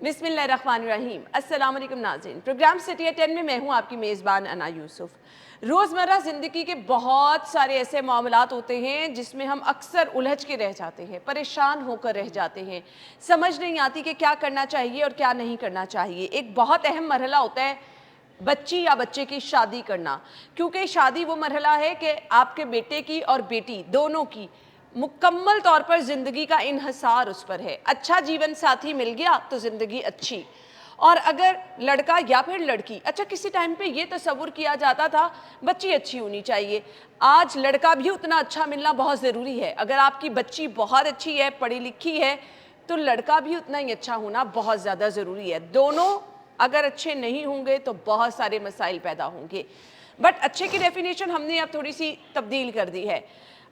बिस्मिल्लाहिर्रहमानिर्रहीम। अस्सलाम वालेकुम नाज़रीन। प्रोग्राम सिटी एट 10 में मैं हूँ आपकी मेज़बान अना यूसुफ। रोज़मर्रा ज़िंदगी के बहुत सारे ऐसे मामलात होते हैं जिसमें हम अक्सर उलझ के रह जाते हैं, परेशान होकर रह जाते हैं, समझ नहीं आती कि क्या करना चाहिए और क्या नहीं करना चाहिए। एक बहुत अहम मरहला होता है बच्ची या बच्चे की शादी करना, क्योंकि शादी वो मरहला है कि आपके बेटे की और बेटी दोनों की मुकम्मल तौर पर ज़िंदगी का इन्हसार उस पर है। अच्छा जीवन साथी मिल गया तो ज़िंदगी अच्छी, और अगर लड़का या फिर लड़की, अच्छा किसी टाइम पे ये तसव्वुर किया जाता था बच्ची अच्छी होनी चाहिए, आज लड़का भी उतना अच्छा मिलना बहुत ज़रूरी है। अगर आपकी बच्ची बहुत अच्छी है, पढ़ी लिखी है, तो लड़का भी उतना ही अच्छा होना बहुत ज़्यादा ज़रूरी है। दोनों अगर अच्छे नहीं होंगे तो बहुत सारे मसाइल पैदा होंगे। बट अच्छे की डेफिनेशन हमने अब थोड़ी सी तब्दील कर दी है।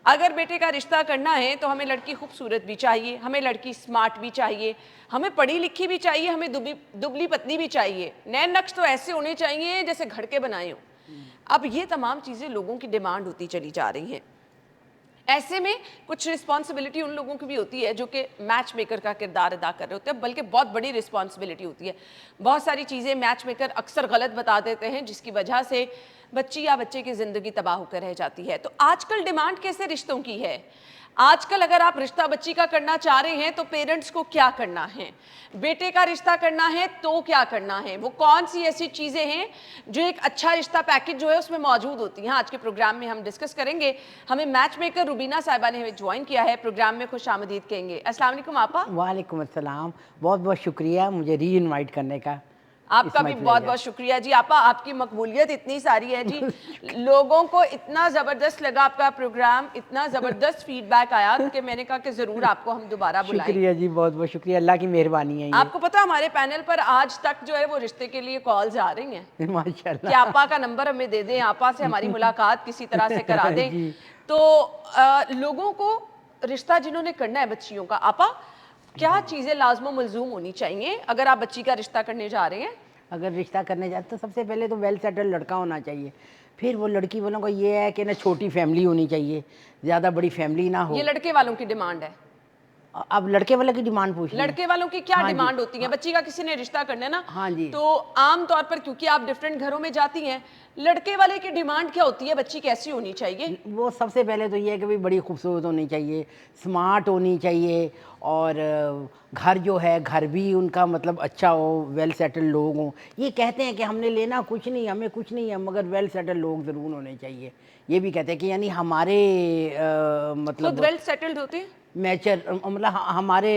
अगर बेटे का रिश्ता करना है तो हमें लड़की खूबसूरत भी चाहिए, हमें लड़की स्मार्ट भी चाहिए, हमें पढ़ी लिखी भी चाहिए, हमें दुबली पतली भी चाहिए, नैन नक्श तो ऐसे होने चाहिए जैसे घर के बनाए हों। अब ये तमाम चीज़ें लोगों की डिमांड होती चली जा रही हैं। ऐसे में कुछ रिस्पॉन्सिबिलिटी उन लोगों की भी होती है जो कि मैच मेकर का किरदार अदा कर रहे होते हैं, बल्कि बहुत बड़ी रिस्पॉन्सिबिलिटी होती है। बहुत सारी चीज़ें मैच मेकर अक्सर गलत बता देते हैं, जिसकी वजह से बच्ची या बच्चे की ज़िंदगी तबाह होकर रह जाती है। तो आजकल डिमांड कैसे रिश्तों की है? आजकल अगर आप रिश्ता बच्ची का करना चाह रहे हैं तो पेरेंट्स को क्या करना है, बेटे का रिश्ता करना है तो क्या करना है, वो कौन सी ऐसी चीज़ें हैं जो एक अच्छा रिश्ता पैकेज जो है उसमें मौजूद होती हैं, आज के प्रोग्राम में हम डिस्कस करेंगे। हमें मैच मेकर रुबीना साहिबा ने हमें ज्वाइन किया है, प्रोग्राम में खुश आमदीद कहेंगे। अस्सलाम वालेकुम आपा। वालेकुम अस्सलाम। बहुत बहुत शुक्रिया मुझे री इनवाइट करने का। आपका इट्स माय भी बहुत प्लेजर। बहुत शुक्रिया जी। आपा, आपकी मकबूलियत इतनी सारी है जी, लोगों को इतना ज़बरदस्त लगा आपका प्रोग्राम, इतना ज़बरदस्त फीडबैक आया कि मैंने कहा कि ज़रूर आपको हम दोबारा बुलाएं। शुक्रिया जी, बहुत बहुत शुक्रिया, अल्लाह की मेहरबानी है ये। आपको पता हमारे पैनल पर आज तक जो है वो रिश्ते के लिए कॉल्स आ रही हैं कि माशाल्लाह। आपा का नंबर हमें दे दें, आपा से हमारी मुलाकात किसी तरह से करा दें। जी। तो लोगों को रिश्ता जिन्होंने करना है बच्चियों का, आपा क्या चीज़ें लाजमो मलजूम होनी चाहिए अगर आप बच्ची का रिश्ता करने जा रहे हैं? अगर रिश्ता करने जाते तो सबसे पहले तो वेल सेटल लड़का होना चाहिए। फिर वो लड़की वालों का ये है कि ना छोटी फैमिली होनी चाहिए, ज़्यादा बड़ी फैमिली ना ये हो। लड़के वालों की डिमांड है। अब लड़के वाले की डिमांड पूछ ली है। लड़के वालों की क्या हाँ जी। डिमांड होती है? हाँ, बच्ची का किसी ने रिश्ता करना है ना, हाँ जी। तो आम तौर पर क्योंकि आप डिफरेंट घरों में जाती हैं, लड़के वाले की डिमांड क्या होती है, बच्ची कैसी होनी चाहिए? वो सबसे पहले तो ये है कि भाई बड़ी खूबसूरत होनी चाहिए, स्मार्ट होनी चाहिए, और घर जो है घर भी उनका मतलब अच्छा हो, वेल सेटल लोग हों। ये कहते हैं कि हमने लेना कुछ नहीं, हमें कुछ नहीं है, मगर वेल सेटल लोग ज़रूर होने चाहिए। ये भी कहते हैं कि यानी हमारे खुद मतलब वेल सेटल्ड होते हैं? मैचर मतलब हमारे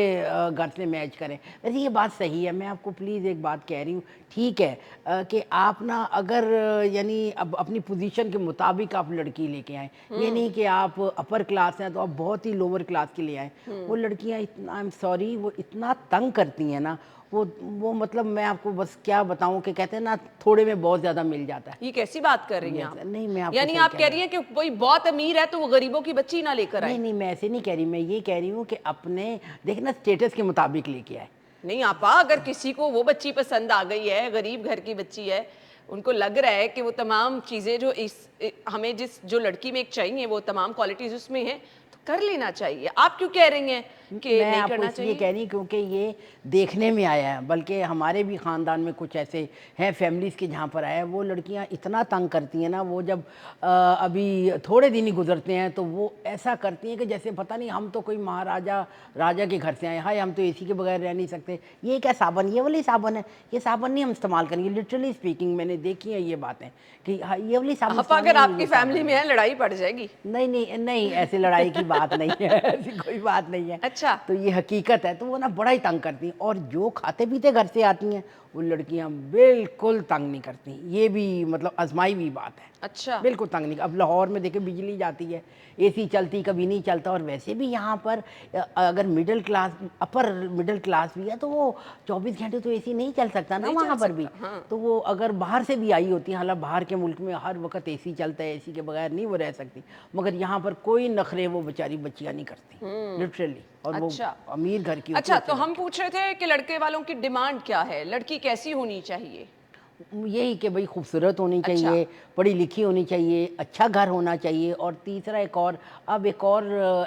घर से मैच करें। वैसे ये बात सही है, मैं आपको प्लीज़ एक बात कह रही हूँ, ठीक है कि आप ना अगर यानी अब अपनी पोजीशन के मुताबिक आप लड़की लेके आएँ, ये नहीं कि आप अपर क्लास हैं तो आप बहुत ही लोअर क्लास की ले आएँ। वो लड़कियाँ इतना, आई एम सॉरी, वो इतना तंग करती हैं ना, वो मतलब मैं आपको बस क्या बताऊँ कि कहते हैं ना थोड़े में बहुत ज़्यादा मिल जाता है। ये कैसी बात कर रही हैं आप? नहीं, मैं आपको यानी सही आप कह कह रही रही हैं कि कोई बहुत अमीर है तो वो गरीबों की बच्ची ना लेकर नहीं आए? नहीं, मैं ऐसे नहीं कह रही, मैं ये कह रही हूँ कि अपने देखना स्टेटस के मुताबिक लेके आए। नहीं आपा, अगर किसी को वो बच्ची पसंद आ गई है, गरीब घर की बच्ची है, उनको लग रहा है कि वो तमाम चीज़ें जो हमें जिस जो लड़की में एक चाहिए वो तमाम क्वालिटीज़ उसमें हैं, तो कर लेना चाहिए। आप क्यों कह रही हैं कि मैं नहीं आपको करना इसलिए चाहिए? कह रही क्योंकि ये देखने में आया है, बल्कि हमारे भी ख़ानदान में कुछ ऐसे हैं फैमिलीज़ के जहाँ पर आया है, वो लड़कियाँ इतना तंग करती हैं ना, वो जब अभी थोड़े दिन ही गुजरते हैं तो वो ऐसा करती हैं कि जैसे पता नहीं हम तो कोई महाराजा राजा के घर से आए, हाय हम तो एसी के बगैर रह नहीं सकते, ये क्या साबन, ये वाली साबन है, ये साबन नहीं हम इस्तेमाल करेंगे। लिटरली स्पीकिंग मैंने देखी है ये बातें कि हाँ ये वाली साबन आपा, इस्तेमाल अगर नहीं, आपकी ये साबन फैमिली में है लड़ाई पड़ जाएगी। नहीं नहीं नहीं, ऐसी लड़ाई की बात नहीं है, ऐसी कोई बात नहीं है। अच्छा। तो ये हकीकत है, तो वो ना बड़ा ही तंग करती हैं, और जो खाते पीते घर से आती हैं वो लड़कियां बिल्कुल तंग नहीं करती। ये भी मतलब आजमाई हुई बात है। अच्छा। बिल्कुल तंग नहीं। अब लाहौर में देखे बिजली जाती है, एसी चलती कभी नहीं चलता, और वैसे भी यहाँ पर अगर middle class upper middle class भी है तो वो 24 घंटे तो एसी नहीं चल सकता ना नहीं वहाँ चल पर भी। सकता, हाँ। तो वो अगर बाहर से भी आई होती है, हालांकि बाहर के मुल्क में हर वक्त एसी चलता है, एसी के बगैर नहीं वो रह सकती, मगर यहाँ पर कोई नखरे वो बेचारी बच्चियाँ नहीं करती लिटरली, और वो अच्छा। अमीर घर की होती अच्छा, है, तो अच्छे घर हम की। पूछ रहे थे कि लड़के वालों की डिमांड क्या है, लड़की कैसी होनी चाहिए? यही कि भाई खूबसूरत होनी चाहिए, पढ़ी लिखी होनी चाहिए, अच्छा घर होना चाहिए, और तीसरा एक और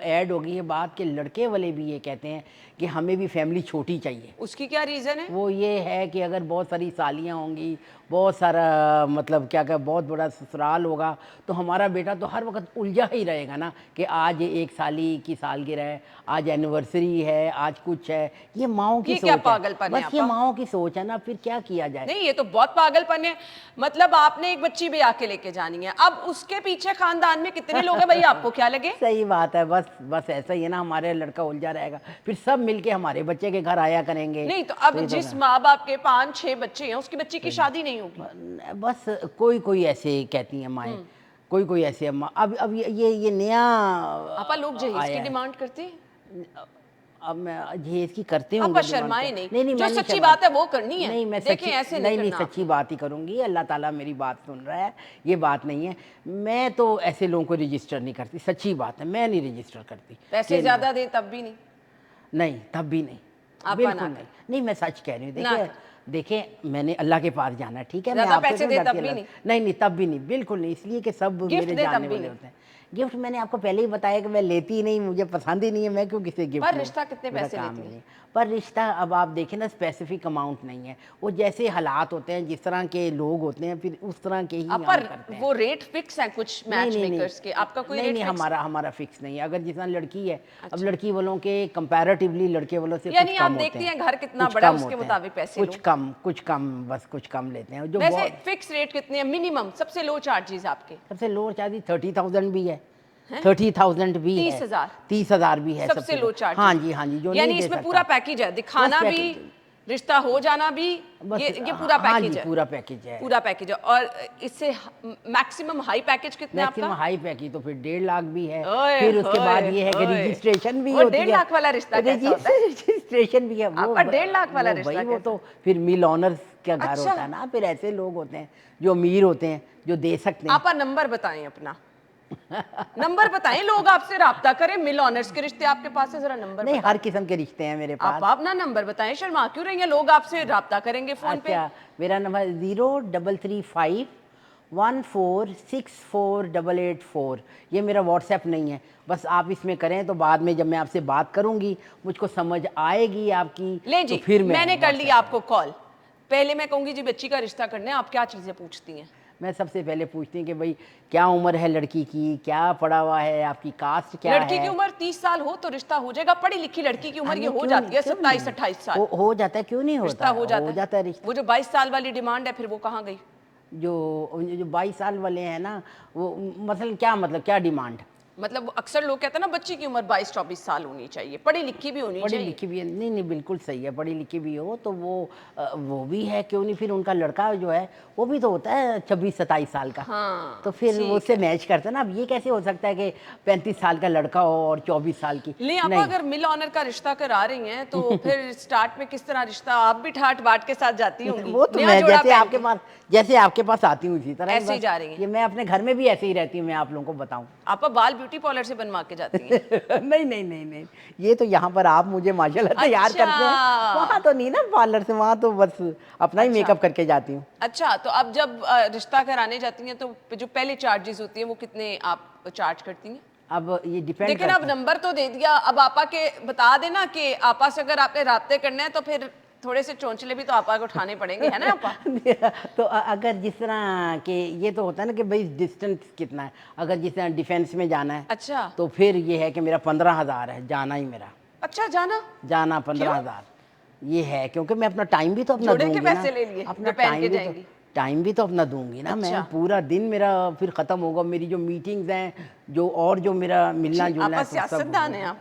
ऐड हो गई है बात कि लड़के वाले भी ये कहते हैं कि हमें भी फैमिली छोटी चाहिए। उसकी क्या रीज़न है? वो ये है कि अगर बहुत सारी सालियाँ होंगी, बहुत सारा मतलब क्या क्या बहुत बड़ा ससुराल होगा, तो हमारा बेटा तो हर वक्त उलझा ही रहेगा ना कि आज एक साली की सालगिरह है, आज एनिवर्सरी है, आज कुछ है। ये माँओं की ये सोच क्या है, पागलपन है बस ये आपा? माँओं की सोच है ना, फिर क्या किया जाए। नहीं, ये तो बहुत पागलपन है। मतलब आपने एक बच्ची ब्याह के लेके जानी है, अब उसके पीछे खानदान में कितने लोग हैं भाई, आपको क्या लगे? सही बात है, बस बस ऐसा ही है ना, हमारे लड़का उलझा रहेगा, फिर सब मिलके हमारे बच्चे के घर आया करेंगे। नहीं तो अब ये तो जिस माँ बाप के 5-6 बच्चे हैं, उसकी बच्ची की शादी नहीं होगी। बस कोई कोई ऐसे कहती हैं माएँ, कोई कोई ऐसे माँ। अब ये नया आपा लोग जहेज की आया है। डिमांड करते हैं। अब मैं जहेज की करते आपा होंगे डिमांड शर्माए क्या? नहीं, नहीं जो मैं नहीं सच्ची शर्मा, बात है वो करनी है। नहीं मैं देखें सच्ची, ऐसे नहीं नहीं करना सच्ची आपने। बात ही करूँगी, अल्लाह ताला मेरी बात सुन रहा है, ये बात नहीं है। मैं तो ऐसे लोगों को रजिस्टर नहीं करती, सच्ची बात है, मैं नहीं रजिस्टर करती। पैसे ज्यादा दे तब भी नहीं, नहीं तब भी नहीं, आपा ना बिल्कुल नहीं, कर, नहीं मैं सच कह रही हूँ। ना देखिए कर। देखिए मैंने अल्लाह के पास जाना है, ठीक है, मैं ज्यादा आपसे पैसे क्यों दे डरती तब भी अल्लाह, नहीं, नहीं नहीं तब भी नहीं, बिल्कुल नहीं, इसलिए कि सब गिफ्ट मेरे दे तब जानने भी वाले नहीं। होते हैं। गिफ्ट मैंने आपको पहले ही बताया कि मैं लेती ही नहीं, मुझे पसंद ही नहीं है, मैं क्यों किसी गिफ्ट पर लूँ, रिश्ता कितने मेरा पैसे काम लेती ही नहीं। है? पर रिश्ता अब आप देखें ना, स्पेसिफिक अमाउंट नहीं है, वो जैसे हालात होते हैं, जिस तरह के लोग होते हैं, फिर उस तरह के ही आप हम पर करते हैं। वो रेट फिक्स है कुछ नहीं मैच नहीं नहीं मेकर्स के, आपका कोई नहीं रेट नहीं, फिक्स है? हमारा हमारा फिक्स नहीं है। अगर जितना लड़की है, अब अच्छा, लड़की वालों के कंपैरेटिवली लड़के वालों से कुछ यानी आप कम होते देखती हैं, हैं घर कितना कुछ बड़ा है कम उसके होते हैं, मुताबिक पैसे लो। कुछ कम, बस कुछ कम लेते हैं जो वैसे बहुत। फिक्स रेट कितने हैं मिनिमम, सबसे लो चार्जेस आपके? सबसे लोअर चार्ज 30,000 भी है, हैं? 30,000 भी है, 30,000 30,000 भी है सबसे सबसे लो हाँ चार्जेस? जी हाँ जी, जो नहीं यानी दे इसमें सकता। पूरा पैकेज है, बस दिखाना भी, पैकेज, रिश्ता हो जाना भी, बस ये पूरा हाँ पैकेज जी, है। पूरा पैकेज है। पूरा पैकेज है। और इससे मैक्सिमम हाई पैकेज कितना है मैक्सिमम आपका? हाई पैकेज तो फिर 1.5 लाख भी है। ओए फिर उसके बाद होए ये है कि होए, रजिस्ट्रेशन भी वो होती 1.5 लाख वाला रिश्ता है, कैसा होता है? रजिस्ट्रेशन भी है, आपका 1.5 लाख वाला वो रिश्ता भाई वो कैसा? तो फिर मिल ऑनर्स का घर अच्छा, होता है ना, फिर ऐसे लोग होते हैं जो अमीर होते हैं, जो दे सकते हैं। आप नंबर बताएं अपना, नंबर बताएं, लोग आपसे राब्ता करें, मिल ऑनर्स के रिश्ते आपके पास है, जरा नंबर नहीं, बता हर दें। किस्म के रिश्ते हैं मेरे आप पास। अपना नंबर बताएं, शर्मा क्यों रही हैं, लोग आपसे राब्ता करेंगे फोन पे। अच्छा, मेरा नंबर 0335146884, ये मेरा व्हाट्सएप नहीं है, बस आप इसमें करें तो बाद में जब मैं आपसे बात करूंगी, मुझको समझ आएगी आपकी, ले तो जी, फिर मैं मैंने कर ली WhatsApp आपको कॉल। पहले मैं कहूंगी जी बच्ची का रिश्ता करना है, आप क्या चीजें पूछती हैं? मैं सबसे पहले पूछती हूँ कि भाई क्या उम्र है लड़की की, क्या पढ़ा हुआ है, आपकी कास्ट क्या लड़की की है। उम्र 30 साल हो तो रिश्ता हो जाएगा, पढ़ी लिखी लड़की की उम्र ये नहीं, हो क्यों नहीं, जाती है क्यों नहीं 27-28 साल, हो जाता है, क्यों नहीं रिश्ता होता है, हो जाता हो है। जाता है रिश्ता। वो जो 22 साल वाली डिमांड है फिर वो कहाँ गई? जो जो 22 साल वाले हैं ना, वो मतलब क्या, मतलब क्या डिमांड। मतलब अक्सर लोग कहते हैं ना बच्ची की उम्र 22-24 साल होनी चाहिए, पढ़ी लिखी भी होनी पढ़ी चाहिए। लिखी भी है, नहीं नहीं बिल्कुल सही है, पढ़ी लिखी भी हो तो वो भी है, क्यों नहीं, फिर उनका लड़का जो है वो भी तो होता है 26-27 साल का, हाँ, तो फिर वो ठीक उससे है। मैच करते हैं ना। अब ये कैसे हो सकता है कि 35 साल का लड़का हो और 24 साल की, नहीं आप नहीं। अगर मिल ऑनर का रिश्ता करा रही हैं तो फिर स्टार्ट में किस तरह रिश्ता, आप भी ठाट बाट के साथ जाती होंगी, वो तो नया मैं जोड़ा जैसे आपके पास आती हूँ इसी तरह ही ऐसे ही बस। जा रही हैं। ये मैं अपने घर में भी ऐसे ही रहती हूँ, मैं आप लोगों को बताऊं। आप बाल ब्यूटी पार्लर से बनवा के जाती हैं? नहीं नहीं नहीं नहीं, ये तो यहाँ पर आप मुझे माशाल्लाह तैयार अच्छा। करते हैं, वहाँ तो नहीं ना पार्लर से, वहाँ तो बस अपना ही अच्छा। मेकअप करके जाती हूँ। अच्छा, तो अब जब रिश्ता कराने जाती हैं तो जो पहले चार्जेस होती हैं वो कितने आप चार्ज करती हैं? अब ये डिपेंड लेकिन अब करता नंबर तो दे दिया, अब आपा के बता देना कि आपा से अगर आपने राब्ते करने हैं तो फिर थोड़े से चोंचले भी तो आपा को उठाने पड़ेंगे, है ना आपा? है। तो अगर जिस तरह के ये तो होता है ना कि भाई डिस्टेंस कितना है, अगर जिस तरह डिफेंस में जाना है अच्छा, तो फिर ये है कि मेरा 15,000 है जाना ही, मेरा अच्छा जाना जाना 15,000 ये है, क्योंकि मैं अपना टाइम भी तो अपना जोड़े के दूंगी ना, पैसे ले लिए अपना जो पहन के जाएंगी। टाइम भी तो अपना दूंगी ना मैं, अच्छा। पूरा दिन मेरा फिर ख़त्म होगा, मेरी जो मीटिंग्स हैं जो मेरा मिलना जुलना आपा है तो सब सियासतदान है आप?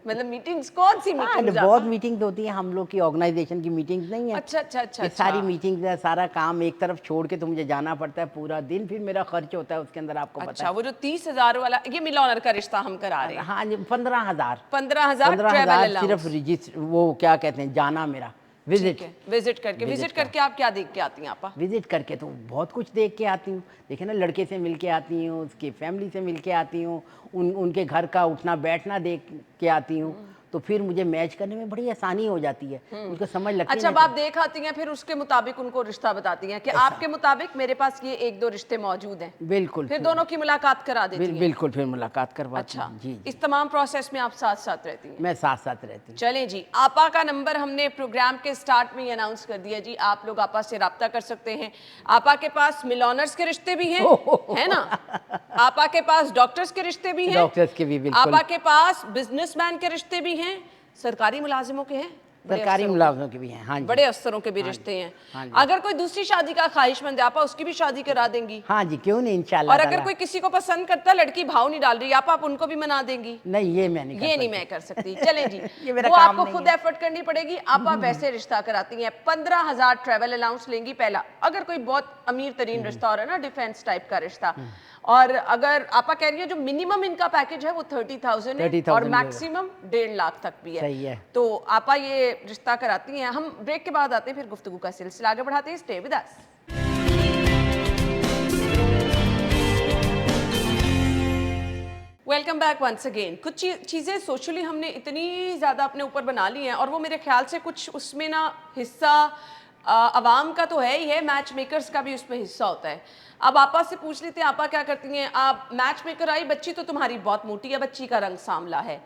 मतलब मीटिंग्स, कौन सी हाँ, मीटिंग्स बहुत आपा? मीटिंग्स होती हैं, हम लोग की ऑर्गेनाइजेशन की मीटिंग्स नहीं है, अच्छा अच्छा अच्छा ये सारी अच्छा। मीटिंग्स है, सारा काम एक तरफ छोड़ के तो मुझे जाना पड़ता है, पूरा दिन फिर मेरा खर्च होता है उसके अंदर, आपको पता अच्छा, वो जो 30,000 वाला, ये मिल ऑनर का रिश्ता हम करा रहे है। हैं। हाँ जी, 15,000 15,000 ट्रैवल 15,000 सिर्फ अलाउंस। रजिस्टर, वो क्या कहते हैं, जाना मेरा, विजिट। विजिट करके, विजिट करके आप क्या देख के आती हैं आपा? विजिट करके तो बहुत कुछ देख के आती हूँ, देखिए ना, लड़के से मिल के आती हूँ, उसकी फैमिली से मिल के आती हूँ, उनके घर का उठना बैठना देख के आती हूँ, तो फिर मुझे मैच करने में बड़ी आसानी हो जाती है, उसको समझ लगती अच्छा, है अब आप देख आती हैं फिर उसके मुताबिक उनको रिश्ता बताती हैं कि आपके मुताबिक मेरे पास ये 1-2 रिश्ते मौजूद हैं, बिल्कुल फिर दोनों की मुलाकात करा देती हैं। बिल्कुल फिर मुलाकात करवाती अच्छा, हूँ। जी जी, इस तमाम प्रोसेस में आप साथ-साथ रहती हैं। मैं साथ साथ रहती हूँ। चलें जी, आपा का नंबर हमने प्रोग्राम के स्टार्ट में ही अनाउंस कर दिया जी, आप लोग आपा से राब्ता कर सकते हैं। आपा के पास मिलॉनर्स के रिश्ते भी हैं, है ना? आपा के पास डॉक्टर्स के रिश्ते भी हैं, डॉक्टर्स के भी बिल्कुल, आपा के पास बिजनेसमैन के रिश्ते भी हैं, सरकारी मुलाजिमों के हैं, बड़े सरकारी अफसरों के। मुलाजमों के भी हैं। हाँ जी, बड़े अफसरों के भी हाँ रिश्ते जी, हैं। हाँ जी, अगर कोई दूसरी शादी का ख्वाहिशमंद है, आपा उसकी भी शादी करा देंगी। हाँ जी, क्यों नहीं, इंशाल्लाह और अगर ताला। कोई किसी को पसंद करता है, लड़की भाव नहीं डाल रही, आप उनको भी मना देंगी। नहीं, ये मैं नहीं कर ये नहीं सकती। मैं कर सकती। चलें जी, ये मेरा वो काम आपको नहीं खुद है। एफर्ट करनी पड़ेगी। आप वैसे रिश्ता कराती हैं, 15,000 ट्रैवल अलाउंस लेंगी पहला। अगर कोई बहुत अमीर तरीन रिश्ता हो रहा है ना, डिफेंस टाइप का रिश्ता, और अगर आपा कह रही है जो मिनिमम इनका पैकेज है वो 30,000 है, 30,000 और ही होगा। मैक्सिमम 1.5 लाख तक भी है। सही है। तो आपा ये रिश्ता कराती हैं। हम ब्रेक के बाद आते हैं, फिर गुफ्तगू का सिलसिला आगे बढ़ाते हैं। Stay with us. Welcome back once again. कुछ चीज़ें सोशली हमने इतनी ज़्यादा अपने ऊपर बना ली हैं, और वो मेरे ख्याल से कुछ उसमें ना हिस्सा अवाम का तो है ही है, मैच मेकर्स का भी उसमें हिस्सा होता है। अब आपा से पूछ लेते हैं, आपा क्या करती हैं? आप मैच मेकर आई, बच्ची तो तुम्हारी बहुत मोटी है, बच्ची का रंग सांवला है,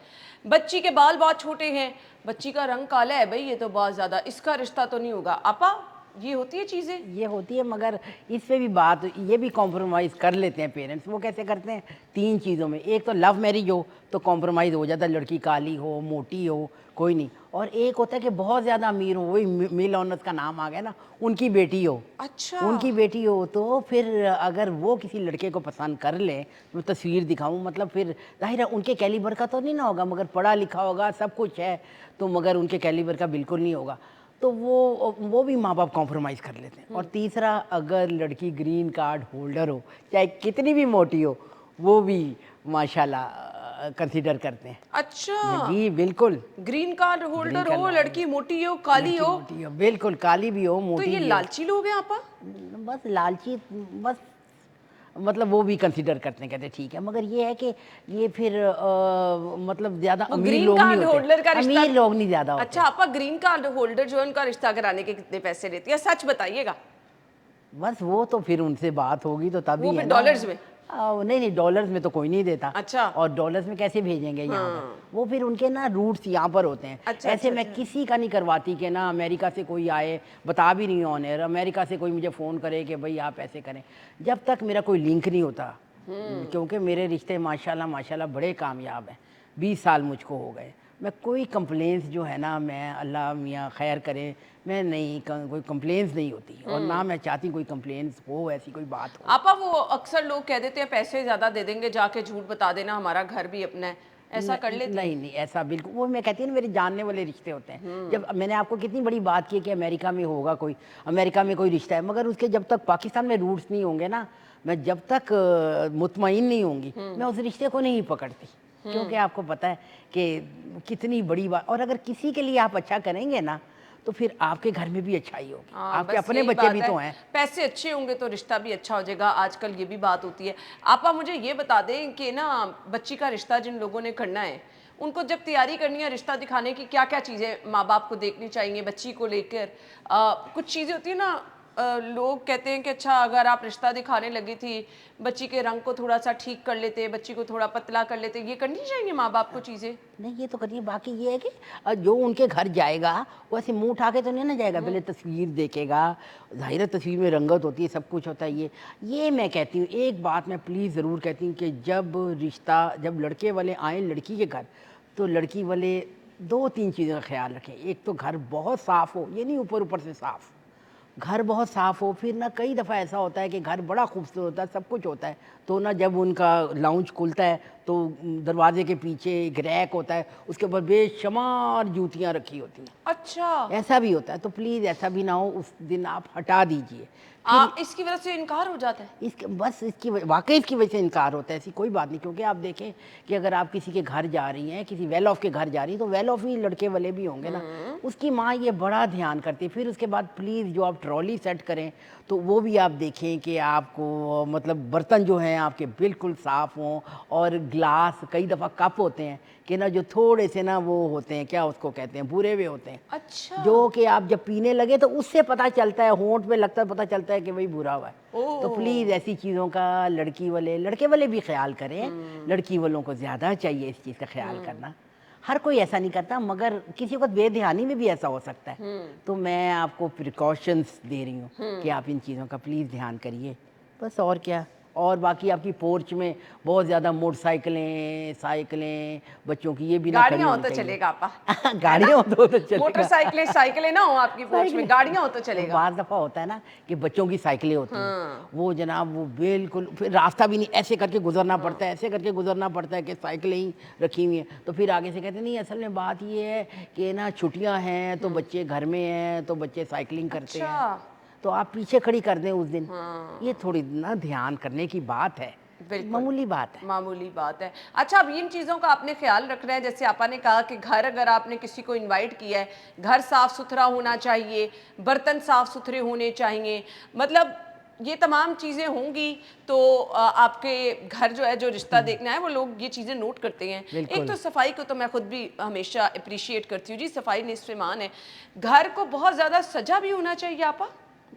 बच्ची के बाल बहुत छोटे हैं, बच्ची का रंग काला है, भाई ये तो बहुत ज़्यादा, इसका रिश्ता तो नहीं होगा। आपा ये होती है चीज़ें? ये होती है, मगर इस पे भी बात, ये भी कॉम्प्रोमाइज़ कर लेते हैं पेरेंट्स। वो कैसे करते हैं? 3 चीज़ों में। एक तो लव मैरिज हो तो कॉम्प्रोमाइज़ हो जाता है, लड़की काली हो, मोटी हो, कोई नहीं। और एक होता है कि बहुत ज़्यादा अमीर हो, वही मिल ऑनर्स का नाम आ गया ना, उनकी बेटी हो। अच्छा, उनकी बेटी हो तो फिर अगर वो किसी लड़के को पसंद कर ले, मैं तस्वीर दिखाऊं, मतलब फिर जाहिर है उनके कैलिबर का तो नहीं ना होगा, मगर पढ़ा लिखा होगा, सब कुछ है, तो मगर उनके कैलिबर का बिल्कुल नहीं होगा, तो वो भी माँ बाप कॉम्प्रोमाइज़ कर लेते हैं। और तीसरा, अगर लड़की ग्रीन कार्ड होल्डर हो, चाहे कितनी भी मोटी हो, वो भी माशाल्लाह कंसीडर करते हैं। अच्छा, जी बिल्कुल। ग्रीन कार्ड होल्डर हो, लड़की मोटी हो, काली लड़की हो, मोटी हो, बिल्कुल, काली भी हो, तो मोटी ये भी हो, लालची लोग हैं आपा? बस लालची, बस मतलब वो भी कंसीडर करते हैं, कहते हैं ठीक है, मगर ये है कि ये फिर मतलब ज़्यादा वो अमीर ग्रीन लोग नहीं कार्ड होल्डर का होते, रिश्ता, अमीर लोग नहीं ज़्यादा होते। अच्छा आपा ग्रीन कार्ड होल्डर जो है उनका रिश्ता कराने के कितने पैसे लेती है, सच बताइएगा। बस वो तो फिर उनसे बात होगी तो तभी वो है फिर ना। डॉलर्स में? नहीं नहीं, डॉलर्स में तो कोई नहीं देता। अच्छा। और डॉलर्स में कैसे भेजेंगे यहाँ पर? वो फिर उनके ना रूट्स यहाँ पर होते हैं। अच्छा, ऐसे अच्छा, मैं अच्छा। किसी का नहीं करवाती कि ना अमेरिका से कोई आए, बता भी नहीं ऑन एयर, अमेरिका से कोई मुझे फ़ोन करे कि भाई आप ऐसे करें, जब तक मेरा कोई लिंक नहीं होता। क्योंकि मेरे रिश्ते माशाल्लाह माशाल्लाह बड़े कामयाब हैं, 20 साल मुझको हो गए। मैं कोई कंप्लेंट्स जो है ना, मैं अल्लाह मियाँ खैर करे, मैं नहीं कोई कंप्लेंट्स नहीं होती, और ना मैं चाहती कोई कंप्लेंट्स हो, ऐसी कोई बात हो। आपा वो अक्सर लोग कह देते हैं पैसे ज्यादा दे देंगे, जाके झूठ बता देना हमारा घर भी अपना है, ऐसा कर लेती हैं? नहीं नहीं, ऐसा बिल्कुल, वो मैं कहती हूँ ना, मेरे जानने वाले रिश्ते होते हैं। जब मैंने आपको कितनी बड़ी बात की कि अमेरिका में होगा कोई, अमेरिका में कोई रिश्ता है, मगर उसके जब तक पाकिस्तान में रूट्स नहीं होंगे ना, मैं जब तक मुतमईन नहीं होंगी, मैं उस रिश्ते को नहीं पकड़ती। क्योंकि आपको पता है कि कितनी बड़ी बात, और अगर किसी के लिए आप अच्छा करेंगे ना, तो फिर आपके घर में भी अच्छाई होगी, हाँ, आपके बस अपने यही बच्चे बात भी है। तो हैं। पैसे अच्छे होंगे तो रिश्ता भी अच्छा हो जाएगा, आजकल ये भी बात होती है। आपा मुझे ये बता दें कि ना बच्ची का रिश्ता जिन लोगों ने करना है, उनको जब तैयारी करनी है रिश्ता दिखाने की, क्या क्या चीज़ें माँ बाप को देखनी चाहिए बच्ची को लेकर? कुछ चीज़ें होती है ना, लोग कहते हैं कि अच्छा अगर आप रिश्ता दिखाने लगी थी, बच्ची के रंग को थोड़ा सा ठीक कर लेते, बच्ची को थोड़ा पतला कर लेते, ये करनी चाहिए माँ बाप को चीज़ें? नहीं, ये तो करिए, बाकी ये है कि जो उनके घर जाएगा वो ऐसे मुंह उठा के तो नहीं ना जाएगा, पहले तस्वीर देखेगा, जाहिर है तस्वीर में रंगत होती है, सब कुछ होता है। ये मैं कहती हूँ, एक बात मैं प्लीज़ ज़रूर कहती हूँ कि जब लड़के वाले आएँ लड़की के घर, तो लड़की वाले 2-3 चीज़ों का ख्याल रखें। एक तो घर बहुत साफ़ हो, ये नहीं ऊपर ऊपर से साफ़, घर बहुत साफ़ हो। फिर ना कई दफ़ा ऐसा होता है कि घर बड़ा खूबसूरत होता है, सब कुछ होता है, तो ना जब उनका लाउंज खुलता है तो दरवाजे के पीछे एक रैक होता है, उसके ऊपर बेशुमार जूतियाँ रखी होती हैं। अच्छा, ऐसा भी होता है, तो प्लीज़ ऐसा भी ना हो, उस दिन आप हटा दीजिए। इसकी वजह से इनकार हो जाता है? वाकई इसकी वजह से इनकार होता है, ऐसी कोई बात नहीं। क्योंकि आप देखें कि अगर आप किसी के घर जा रही हैं, किसी वेल ऑफ के घर जा रही हैं, तो वेल ऑफ ही लड़के वाले भी होंगे ना, उसकी माँ ये बड़ा ध्यान करती है। फिर उसके बाद प्लीज़ जो आप ट्रॉली सेट करें, तो वो भी आप देखें कि आपको मतलब बर्तन जो हैं आपके बिल्कुल साफ़ हों, और ग्लास, कई दफ़ा कप होते हैं कि ना जो थोड़े से ना वो होते हैं, क्या उसको कहते हैं, भूरे हुए होते हैं, अच्छा। जो कि आप जब पीने लगे तो उससे पता चलता है, होंठ पे लगता है, पता चलता है कि भाई भूरा हुआ है। तो ओह! प्लीज़ ऐसी चीज़ों का लड़के वाले भी ख्याल करें, लड़की वालों को ज़्यादा चाहिए इस चीज़ का ख्याल करना। हर कोई ऐसा नहीं करता, मगर किसी वक्त बेध्यानी में भी ऐसा हो सकता है। तो मैं आपको प्रिकॉशंस दे रही हूँ कि आप इन चीज़ों का प्लीज़ ध्यान करिए, बस। और क्या। और बाकी आपकी पोर्च में बहुत ज़्यादा मोटरसाइकिलें, साइकिलें बच्चों की, ये भी ना खड़ी गाड़ियाँ हो होनी तो चाहिए। चलेगा आपा, है ना? गाड़ियाँ हो तो चलेगा। मोटरसाइकिलें, साइकिलें ना हो आपकी पोर्च में, साइकिलें, गाड़ियाँ हो तो चलेगा। बाज़ दफ़ा होता है ना कि बच्चों की साइकिलें होती हैं, हाँ। वो जनाब वो बिल्कुल फिर रास्ता भी नहीं, ऐसे करके गुज़रना पड़ता है, ऐसे करके गुज़रना पड़ता है कि साइकिलें ही रखी हुई हैं। तो फिर आगे से कहते हैं नहीं, असल में बात ये है कि ना छुट्टियाँ हैं तो बच्चे घर में हैं, तो बच्चे साइकिलिंग करते हैं, अच्छा। तो आप पीछे खड़ी कर दें उस दिन। हाँ। ये थोड़ी ना ध्यान करने की बात है, बिल्कुल। मामूली बात है। मामूली बात है। अच्छा, अब इन चीज़ों का आपने ख़्याल रखना है, जैसे आपा ने कहा कि घर अगर आपने किसी को इनवाइट किया है, घर साफ़-सुथरा होना चाहिए, बर्तन साफ़-सुथरे होने चाहिए, मतलब ये तमाम चीज़ें होंगी तो आपके घर जो है, जो रिश्ता देखना है, वो लोग ये चीज़ें नोट करते हैं। एक बिल्कुल। तो सफाई को तो मैं खुद भी हमेशा एप्रिशिएट करती हूँ जी, सफाई निस्फ़े ईमान है। घर को बहुत ज़्यादा सजा भी होना चाहिए आपा?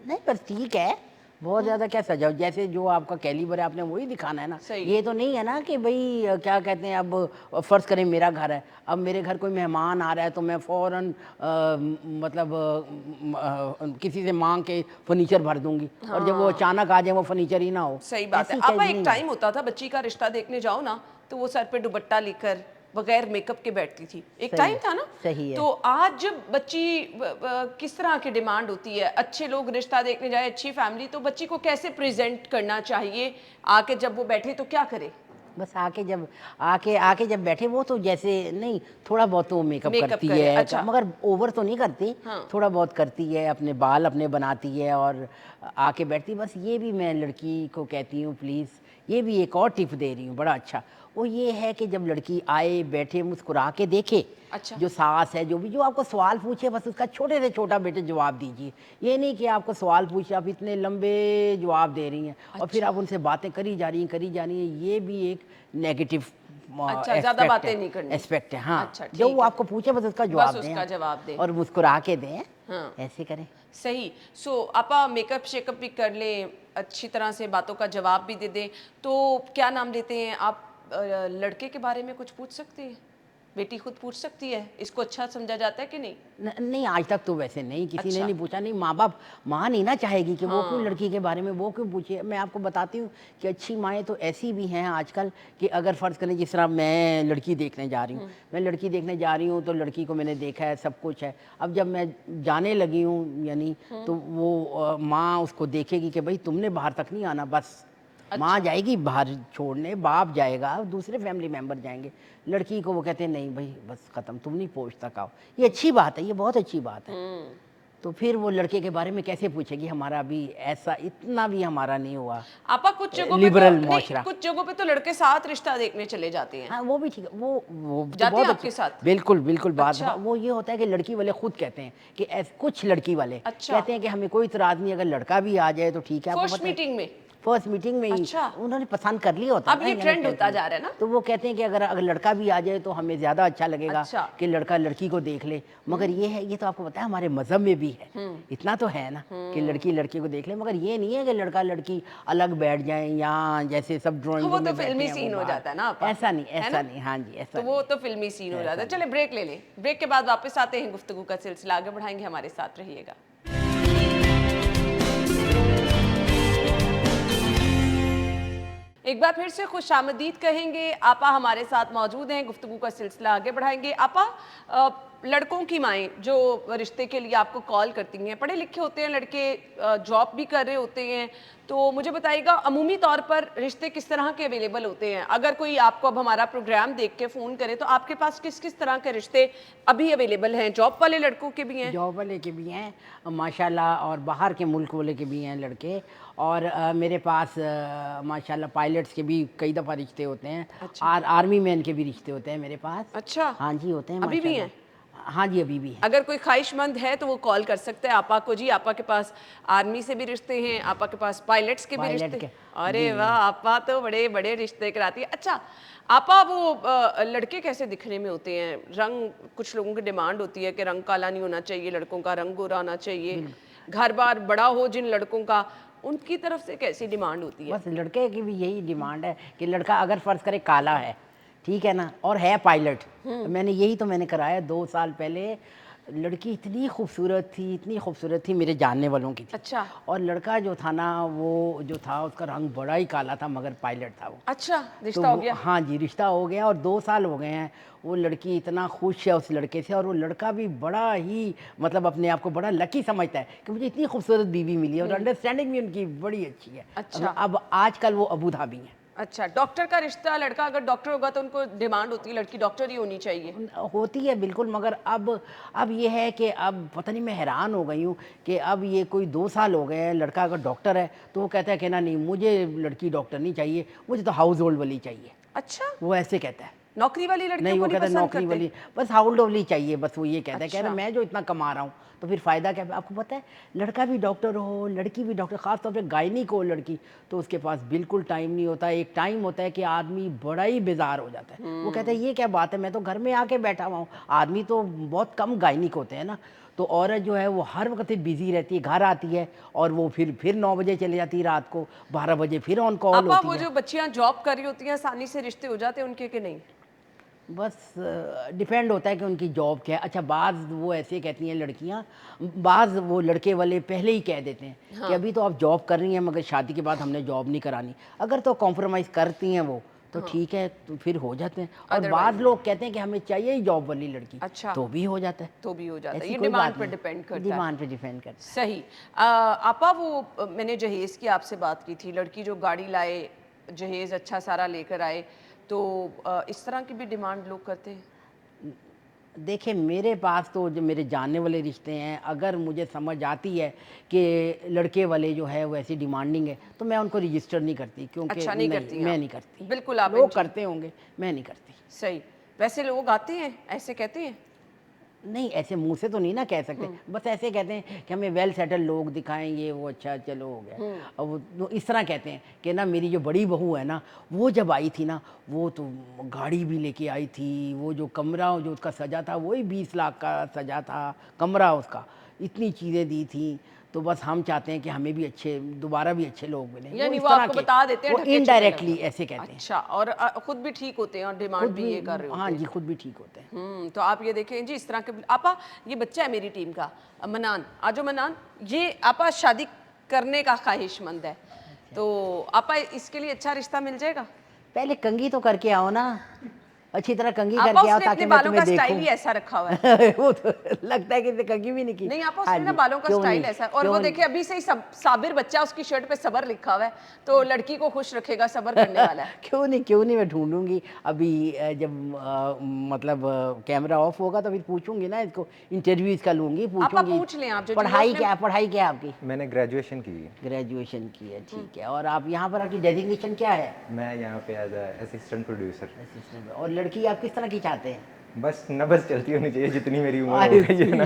नहीं, पर ठीक है, बहुत ज़्यादा क्या सजाओ, जैसे जो आपका कैलिबर है आपने वही दिखाना है ना। सही। ये तो नहीं है ना कि भई क्या कहते हैं, अब फ़र्ज़ करें मेरा घर है, अब मेरे घर कोई मेहमान आ रहा है तो मैं फ़ौरन मतलब किसी से माँग के फर्नीचर भर दूँगी, और जब वो हाँ। अचानक आ जाए वो फर्नीचर ही ना हो। सही बात है। ऐसी आपा चीज़ एक नहीं है। टाइम होता था, बच्ची का रिश्ता देखने जाओ ना, तो वो सर पे दुपट्टा लेकर बगैर मेकअप के बैठती थी। एक सही टाइम है, था ना? सही है। तो आज जब बच्ची किस तरह की डिमांड होती है, अच्छे लोग रिश्ता देखने जाए, अच्छी फैमिली, तो बच्ची को कैसे प्रेज़ेंट करना चाहिए? आके जब वो बैठे तो क्या करे? बस आके जब बैठे वो तो जैसे नहीं, थोड़ा बहुत तो मेकअप मेकअप करती करे, है, अच्छा। मगर ओवर तो नहीं करती। हाँ। थोड़ा बहुत करती है, अपने बाल अपने बनाती है और आके बैठती। बस ये भी मैं लड़की को कहती हूँ प्लीज़, ये भी एक और टिप दे रही हूँ बड़ा अच्छा, वो ये है कि जब लड़की आए, बैठे, मुस्कुरा के देखे, अच्छा। जो सास है, जो भी जो आपको सवाल पूछे, बस उसका छोटे से छोटा बेटे जवाब दीजिए। ये नहीं कि आपको सवाल पूछे, आप इतने लंबे जवाब दे रही हैं और फिर अच्छा। आप उनसे बातें करी जा रही हैं, ये भी एक नेगेटिव अच्छा, ज़्यादा बातें नहीं करनी। एस्पेक्ट है। हाँ, अच्छा, जो ठीक वो है। आपको पूछे बस उसका बस जवाब दें उसका आप, जवाब दें। और मुस्कुरा के दें, हाँ। ऐसे करें। सही। सो आपा मेकअप शेकअप भी कर लें, अच्छी तरह से बातों का जवाब भी दे दें, तो क्या नाम लेते हैं आप, लड़के के बारे में कुछ पूछ सकती हैं? बेटी खुद पूछ सकती है, इसको अच्छा समझा जाता है कि नहीं? नहीं, आज तक तो वैसे नहीं, किसी ने अच्छा। नहीं पूछा। नहीं, माँ बाप, माँ नहीं ना चाहेगी कि वो क्यों हाँ। लड़की के बारे में वो क्यों पूछे। मैं आपको बताती हूँ कि अच्छी माएँ तो ऐसी भी हैं आजकल कि अगर फ़र्ज़ करें जिस तरह मैं लड़की देखने जा रही हूँ, मैं लड़की देखने जा रही हूँ तो लड़की को मैंने देखा है, सब कुछ है। अब जब मैं जाने लगी हूँ यानी, तो वो माँ उसको देखेगी कि भाई तुमने बाहर तक नहीं आना, बस। माँ जाएगी बाहर छोड़ने, बाप जाएगा, दूसरे फैमिली मेंबर जाएंगे। लड़की को वो कहते हैं नहीं भाई बस ख़त्म, तुम नहीं पहुँच तक आओ। ये अच्छी बात है, ये बहुत अच्छी बात है। तो फिर वो लड़के के बारे में कैसे पूछेगी, हमारा अभी ऐसा इतना भी हमारा नहीं हुआ आपा कुछ जगहों पे लिबरल तो नहीं, मुआशरा। कुछ जगहों पे तो लड़के साथ रिश्ता देखने चले जाते हैं। हाँ, वो भी ठीक है, वो तो जाते बहुत हैं अच्छा। आपके साथ? बिल्कुल बिल्कुल। बात अच्छा। वो ये होता है कि लड़की वाले खुद कहते हैं कि कुछ लड़की वाले अच्छा। कहते हैं कि हमें कोई इतराज़ नहीं, अगर लड़का भी आ जाए तो ठीक है। आपको फर्स्ट पता है, मीटिंग में? फर्स्ट मीटिंग में ही अच्छा। उन्होंने पसंद कर लिया होता है अब ना, ये यानी ट्रेंड कहते होता हैं। जा रहा है ना? तो वो कहते हैं कि अगर लड़का भी आ जाए तो हमें ज़्यादा अच्छा लगेगा अच्छा। कि लड़का लड़की को देख ले। मगर ये है, ये तो आपको पता है हमारे मज़हब में भी है, इतना तो है ना कि लड़की लड़के को देख ले। मगर ये नहीं है कि लड़का लड़की अलग बैठ जाए या जैसे सब ड्राइंग वो रूम तो में बैठे फिल्मी हैं वो सीन हो बाहर। जाता है ना आपा, ऐसा नहीं, है ऐसा ना? नहीं। हाँ जी, ऐसा तो नहीं। वो तो फिल्मी सीन हो जाता है। ऐसा चले ब्रेक ले लें, ब्रेक के बाद वापस आते हैं, गुफ्तगू का सिलसिला आगे बढ़ाएंगे, हमारे साथ रहिएगा। एक बार फिर से खुशामदीद कहेंगे, आपा हमारे साथ मौजूद हैं, गुफ्तगू का सिलसिला आगे बढ़ाएंगे। आपा, लड़कों की माएँ जो रिश्ते के लिए आपको कॉल करती हैं, पढ़े लिखे होते हैं लड़के, जॉब भी कर रहे होते हैं, तो मुझे बताइएगा अमूमी तौर पर रिश्ते किस तरह के अवेलेबल होते हैं? अगर कोई आपको अब हमारा प्रोग्राम देख के फ़ोन करे तो आपके पास किस किस तरह के रिश्ते अभी अवेलेबल हैं? जॉब वाले लड़कों के भी हैं? जॉब वाले के भी हैं माशाल्लाह, और बाहर के मुल्क वाले के भी हैं लड़के। और मेरे पास माशाल्लाह पायलट्स के भी कई दफ़ा रिश्ते होते हैं। अच्छा। आर्मी मैन के भी रिश्ते होते हैं मेरे पास। अच्छा। हाँ जी, होते हैं अभी भी माशाल्लाह। हैं? हाँ जी अभी भी है। अगर कोई ख्वाहिशमंद है तो वो कॉल कर सकते हैं आपा को जी। आपा के पास आर्मी से भी रिश्ते हैं, आपा के पास पायलट्स के भी पायलट रिश्ते। के, अरे वाह, आपा तो बड़े बड़े रिश्ते कराती है। अच्छा आपा, वो लड़के कैसे दिखने में होते हैं? रंग, कुछ लोगों की डिमांड होती है कि रंग काला नहीं होना चाहिए, लड़कों का रंग गोरा होना चाहिए, घर बार बड़ा हो जिन लड़कों का, उनकी तरफ से कैसी डिमांड होती है? बस लड़के की भी यही डिमांड है कि लड़का अगर फ़र्ज़ करे काला है, ठीक है ना, और है पायलट। मैंने यही तो मैंने कराया 2 साल पहले। लड़की इतनी खूबसूरत थी, इतनी खूबसूरत थी, मेरे जानने वालों की थी। अच्छा और लड़का जो था ना, वो जो था उसका रंग बड़ा ही काला था, मगर पायलट था वो। अच्छा, तो रिश्ता हो गया? हाँ जी, रिश्ता हो गया और 2 साल हो गए हैं। वो लड़की इतना खुश है उस लड़के से, और वो लड़का भी बड़ा ही मतलब अपने आप को बड़ा लकी समझता है कि मुझे इतनी खूबसूरत बीवी मिली है, और अंडरस्टैंडिंग भी उनकी बड़ी अच्छी है। अच्छा। अब आजकल वो अबू धाबी हैं। अच्छा, डॉक्टर का रिश्ता, लड़का अगर डॉक्टर होगा तो उनको डिमांड होती है लड़की डॉक्टर ही होनी चाहिए। होती है बिल्कुल, मगर अब ये है कि अब पता नहीं, मैं हैरान हो गई हूँ कि अब ये कोई 2 साल हो गए हैं, लड़का अगर डॉक्टर है तो वो कहता है कि ना नहीं, मुझे लड़की डॉक्टर नहीं चाहिए, मुझे तो हाउस होल्ड वाली चाहिए। अच्छा, वो ऐसे कहता है। नौकरी वाली लड़कियों नहीं, को वो नहीं कहता है पसंद नौकरी करते? वाली, बस हाउस होल्ड वाली चाहिए, बस वो ये कहता है। कह रहा अच्छा। है मैं जो इतना कमा रहा हूँ तो फिर फ़ायदा क्या है? आपको पता है, लड़का भी डॉक्टर हो, लड़की भी डॉक्टर, ख़ास तौर पे गायनिक हो लड़की, तो उसके पास बिल्कुल टाइम नहीं होता। एक टाइम होता है कि आदमी बड़ा ही बेजार हो जाता है। वो कहता है ये क्या बात है, मैं तो घर में आके बैठा हुआ हूँ। आदमी तो बहुत कम गायनिक होते हैं ना, तो औरत जो है वो हर वक्त बिजी रहती है, घर आती है और वो फिर 9 बजे चली जाती है, रात को 12 बजे फिर ऑन कॉल आपा, होती वो है। जो बच्चियां जॉब कर रही होती हैं आसानी से रिश्ते हो जाते हैं उनके कि नहीं? बस डिपेंड होता है कि उनकी जॉब क्या है। अच्छा, बाज़ वो ऐसे कहती हैं लड़कियां, बाज़ वो लड़के वाले पहले ही कह देते हैं कि अभी तो आप जॉब कर रही हैं, मगर शादी के बाद हमने जॉब नहीं करानी। अगर तो कॉम्प्रोमाइज़ करती हैं वो तो ठीक है, तो फिर हो जाते हैं। और Otherwise बाज़ लोग कहते हैं कि हमें चाहिए ही जॉब वाली लड़की, अच्छा, तो भी हो जाता है। तो भी हो जाता है, ऐसी ये कोई डिमांड बात पर नहीं, डिपेंड करता है। डिमांड पे डिपेंड करता है। सही। आपा, वो मैंने जहेज की आपसे बात की थी, लड़की जो गाड़ी लाए, जहेज अच्छा सारा लेकर आए, तो इस तरह की भी डिमांड लोग करते हैं? देखिए, मेरे पास तो जो मेरे जानने वाले रिश्ते हैं, अगर मुझे समझ आती है कि लड़के वाले जो है वो ऐसी डिमांडिंग है, तो मैं उनको रजिस्टर नहीं करती, क्योंकि अच्छा, नहीं नहीं, करती मैं आप? नहीं करती। बिल्कुल आप लोग करते होंगे, मैं नहीं करती। सही। वैसे लोग आते हैं ऐसे कहते हैं? नहीं, ऐसे मुँह से तो नहीं ना कह सकते, बस ऐसे कहते हैं कि हमें वेल सेटल लोग दिखाएँ, ये वो, अच्छा चलो हो गया। और वो इस तरह कहते हैं कि ना, मेरी जो बड़ी बहू है ना, वो जब आई थी ना, वो तो गाड़ी भी लेके आई थी, वो जो कमरा जो उसका सजा था वही 20 लाख का सजा था, कमरा उसका, इतनी चीज़ें दी थी। तो बस हम चाहते हैं कि हमें भी अच्छे, दोबारा भी अच्छे लोग मिलें। यानी इस वो तरह आपको के, बता देते हैं वो ढके छुपे इनडायरेक्टली लगभग। ऐसे कहते हैं। अच्छा, और खुद भी ठीक होते हैं और डिमांड खुद भी भी, ये कर रहे हाँ होते जी, हैं। खुद भी ठीक होते हैं। तो आप ये देखें जी, इस तरह के आपा, ये बच्चा है मेरी टीम का, मनान, आजो मनान, ये आपा शादी करने का ख्वाहिशमंद है, तो आपा इसके लिए अच्छा रिश्ता मिल जाएगा? पहले कंघी तो करके आओ ना, अच्छी तरह कंघी आपा, करके आओ उसने ताकि अपने मैं बालों का तुम्हें स्टाइल देखूं। ही ऐसा रखा हुआ है। वो तो लगता है कि इसने कंघी भी नहीं की। नहीं आपा, हाँ उसने ना जी, बालों का क्यों स्टाइल नहीं, ऐसा है, और क्यों वो नहीं? देखिए अभी से ही साबिर बच्चा, उसकी शर्ट पे सबर लिखा हुआ है, तो लड़की को खुश रखेगा, सबर करने वाला है। क्यों नहीं, क्यों नहीं, मैं ढूंढूंगी अभी। जब मतलब कैमरा ऑफ होगा तो फिर पूछूंगी ना इसको, इंटरव्यू इसका लूंगी, आपा पूछूंगी पूछ लें आप, जो पढ़ाई क्या है आपकी? मैंने ग्रेजुएशन की है। ग्रेजुएशन की है, ठीक है। और आप यहाँ पर, आपकी डेजिग्नेशन क्या है? मैं यहाँ पे एज असिस्टेंट प्रोड्यूसर। असिस्टेंट। और लड़की आप किस तरह की चाहते हैं? बस नब्ज़ चलती होनी चाहिए, जितनी मेरी उम्र अरे हो गई है ना।